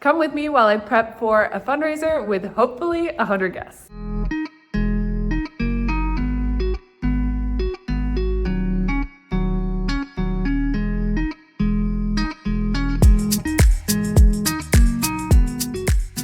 Come with me while I prep for a fundraiser with hopefully 100 guests.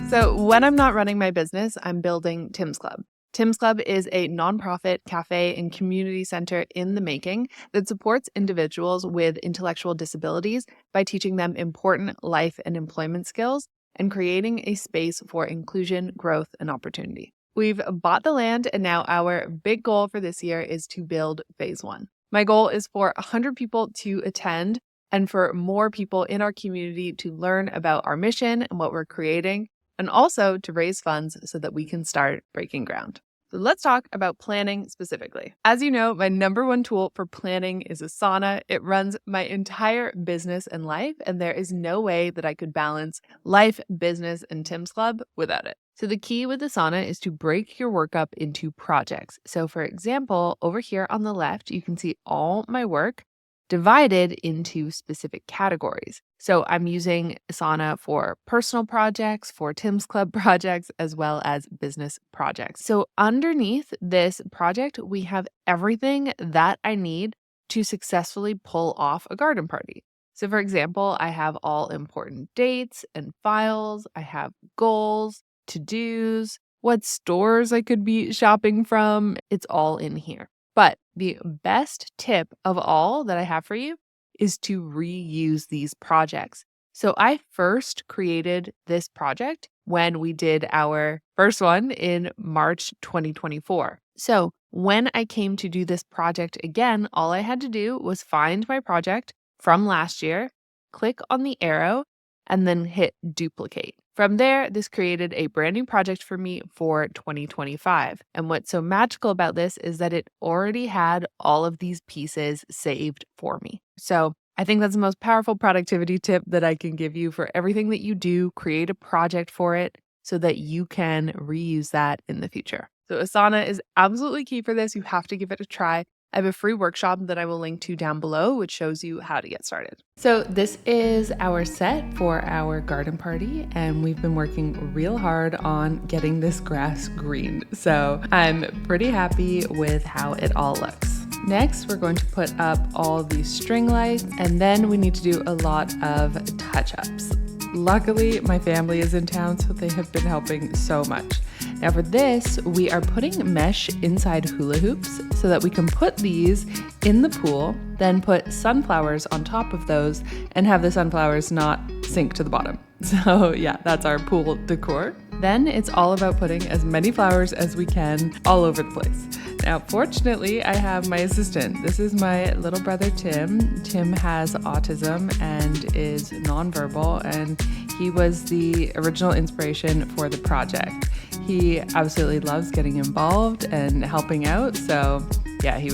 So when I'm not running my business, I'm building Tim's Club. Tim's Club is a nonprofit cafe and community center in the making that supports individuals with intellectual disabilities by teaching them important life and employment skills and creating a space for inclusion, growth, and opportunity. We've bought the land, and now our big goal for this year is to build phase 1. My goal is for 100 people to attend and for more people in our community to learn about our mission and what we're creating, and also to raise funds so that we can start breaking ground. So let's talk about planning specifically. As you know, my number one tool for planning is Asana. It runs my entire business and life, and there is no way that I could balance life, business, and Tim's Club without it. So the key with Asana is to break your work up into projects. So for example, over here on the left, you can see all my work divided into specific categories. So I'm using Asana for personal projects, for Tim's Club projects, as well as business projects. So underneath this project, we have everything that I need to successfully pull off a garden party. So for example, I have all important dates and files. I have goals, to-dos, what stores I could be shopping from. It's all in here. But the best tip of all that I have for you is to reuse these projects. So I first created this project when we did our first one in March 2024. So when I came to do this project again, all I had to do was find my project from last year, click on the arrow, and then hit duplicate. From there, this created a brand new project for me for 2025. And what's so magical about this is that it already had all of these pieces saved for me. So I think that's the most powerful productivity tip that I can give you for everything that you do. Create a project for it so that you can reuse that in the future. So Asana is absolutely key for this. You have to give it a try. I have a free workshop that I will link to down below, which shows you how to get started. So this is our set for our garden party, and we've been working real hard on getting this grass green. So I'm pretty happy with how it all looks. Next, we're going to put up all these string lights, and then we need to do a lot of touch-ups. Luckily, my family is in town, so they have been helping so much. Now for this, we are putting mesh inside hula hoops so that we can put these in the pool, then put sunflowers on top of those and have the sunflowers not sink to the bottom. So yeah, that's our pool decor. Then it's all about putting as many flowers as we can all over the place. Now, fortunately, I have my assistant. This is my little brother, Tim. Tim has autism and is nonverbal, and he was the original inspiration for the project. He absolutely loves getting involved and helping out. So yeah, he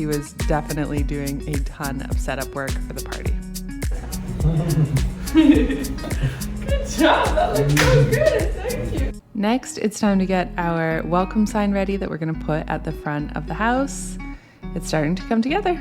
was definitely doing a ton of setup work for the party. Good job, that looks so good, thank you. Next, it's time to get our welcome sign ready that we're gonna put at the front of the house. It's starting to come together.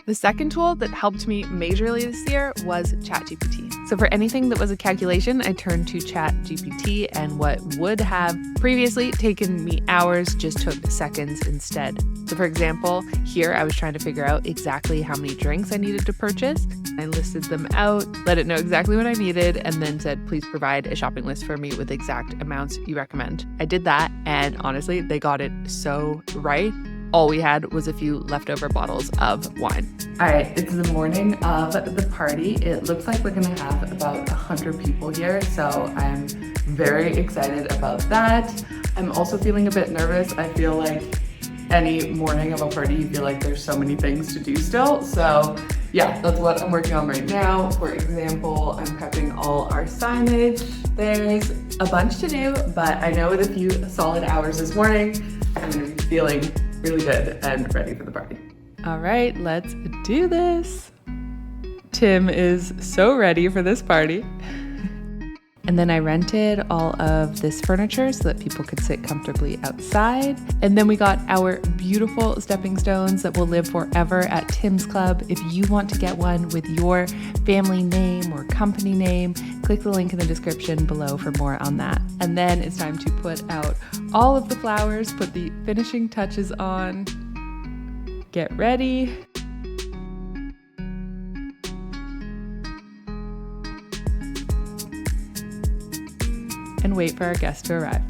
The second tool that helped me majorly this year was ChatGPT. So for anything that was a calculation, I turned to ChatGPT, and what would have previously taken me hours just took seconds instead. So for example, here I was trying to figure out exactly how many drinks I needed to purchase. I listed them out, let it know exactly what I needed, and then said, please provide a shopping list for me with exact amounts you recommend. I did that, and honestly, they got it so right. All we had was a few leftover bottles of wine. All right, it's the morning of the party. It looks like we're gonna have about 100 people here, so I'm very excited about that. I'm also feeling a bit nervous. I feel like any morning of a party, you feel like there's so many things to do still. So yeah, that's what I'm working on right now. For example, I'm prepping all our signage. There's a bunch to do, but I know with a few solid hours this morning, I'm gonna be feeling really good and ready for the party. All right, let's do this. Tim is so ready for this party. And then I rented all of this furniture so that people could sit comfortably outside. And then we got our beautiful stepping stones that will live forever at Tim's Club. If you want to get one with your family name or company name, click the link in the description below for more on that. And then it's time to put out all of the flowers, put the finishing touches on, get ready. And wait for our guests to arrive.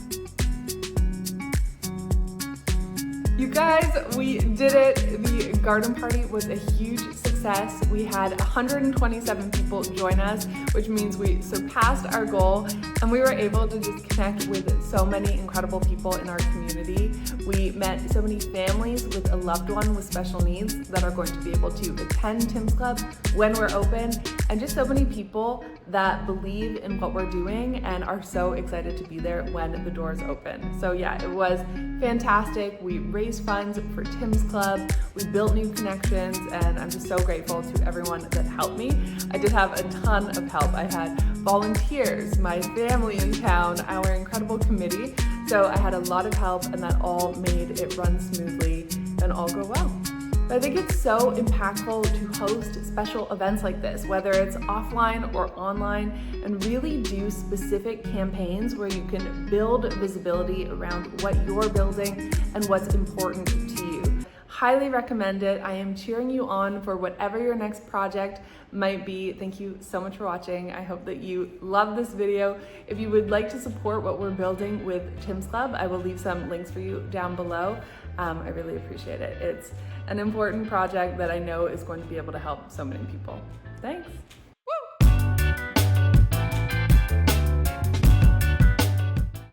You guys, we did it. The garden party was a huge success. We had 127 people join us, which means we surpassed our goal, and we were able to just connect with so many incredible people in our community. We met so many families with a loved one with special needs that are going to be able to attend Tim's Club when we're open, and just so many people that believe in what we're doing and are so excited to be there when the doors open. So yeah, it was fantastic. We raised funds for Tim's Club, we built new connections, and I'm just so grateful to everyone that helped me. I did have a ton of help. I had volunteers, my family in town, our incredible committee. So I had a lot of help, and that all made it run smoothly and all go well. But I think it's so impactful to host special events like this, whether it's offline or online, and really do specific campaigns where you can build visibility around what you're building and what's important to you. Highly recommend it. I am cheering you on for whatever your next project might be. Thank you so much for watching. I hope that you love this video. If you would like to support what we're building with Tim's Club, I will leave some links for you down below. I really appreciate it. It's an important project that I know is going to be able to help so many people. Thanks.